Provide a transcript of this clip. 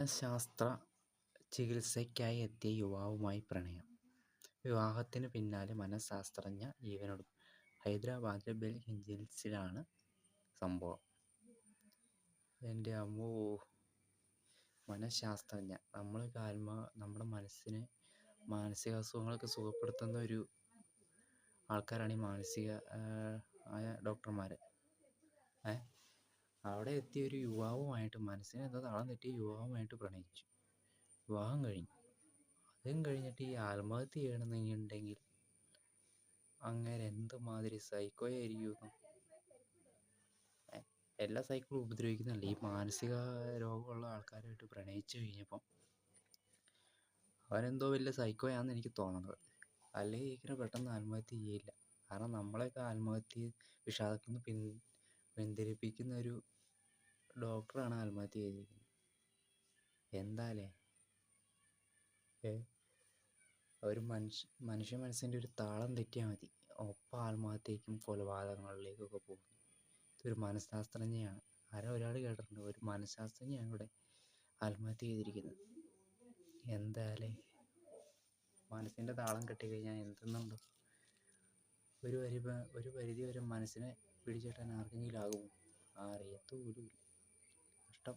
മനഃശാസ്ത്ര ചികിത്സയ്ക്കായി എത്തിയ യുവാവുമായി പ്രണയം. വിവാഹത്തിനു പിന്നാലെ മനഃശാസ്ത്രജ്ഞ ജീവനൊടുക്കി. ഹൈദരാബാദിലെ ബെൽ ഹിൽസിലാണ് സംഭവം. എൻ്റെ അമ്മോ! മനഃശാസ്ത്രജ്ഞ നമ്മുടെ മനസ്സിന് മാനസികാസുഖങ്ങളൊക്കെ സുഖപ്പെടുത്തുന്ന ഒരു ആൾക്കാരാണ് ഈ ആയ ഡോക്ടർമാർ. അവിടെ എത്തിയ ഒരു യുവാവുമായിട്ട്, മനസ്സിന് എന്തോ താളം തെറ്റിയ യുവാവുമായിട്ട് പ്രണയിച്ചു. വിവാഹം കഴിഞ്ഞു. അതും കഴിഞ്ഞിട്ട് ഈ ആത്മഹത്യ ചെയ്യണമെന്നുണ്ടെങ്കിൽ അങ്ങനെ എന്തുമാതിരി സൈക്കോയായിരിക്കും. എല്ലാ സൈക്കിളും ഉപദ്രവിക്കുന്നതല്ല, ഈ മാനസിക രോഗമുള്ള ആൾക്കാരുമായിട്ട് പ്രണയിച്ചു കഴിഞ്ഞപ്പം അവനെന്തോ വലിയ സൈക്കോയാണെന്ന് എനിക്ക് തോന്നുന്നത്. അല്ലെങ്കിൽ ഇങ്ങനെ പെട്ടെന്ന് ആത്മഹത്യ ചെയ്യില്ല. കാരണം നമ്മളെയൊക്കെ ആത്മഹത്യ വിഷാദത്തിൽ നിന്ന് പിന്തിരിപ്പിക്കുന്ന ഒരു ഡോക്ടറാണ് ആത്മഹത്യ ചെയ്തിരിക്കുന്നത്. എന്താലേ ഒരു മനുഷ്യ മനസ്സിൻ്റെ ഒരു താളം തെറ്റിയാൽ മതി, ഒപ്പം ആത്മഹത്യക്കും കൊലപാതകങ്ങളിലേക്കൊക്കെ പോകും. ഇതൊരു മനഃശാസ്ത്രജ്ഞയാണ്. ഒരാൾ കേട്ടിട്ടുണ്ട്, ഒരു മനഃശാസ്ത്രജ്ഞയാണ് ഇവിടെ ആത്മഹത്യ ചെയ്തിരിക്കുന്നത്. എന്തായാലേ മനസ്സിൻ്റെ താളം കെട്ടിക്കഴിഞ്ഞാൽ എന്തെന്നുണ്ടോ, ഒരു പരിധി വരെ മനസ്സിനെ പിടിച്ചിട്ടാൻ ആർക്കെങ്കിലും ആകുമോ? അറിയത്തുപോലുമില്ല. കഷ്ടം.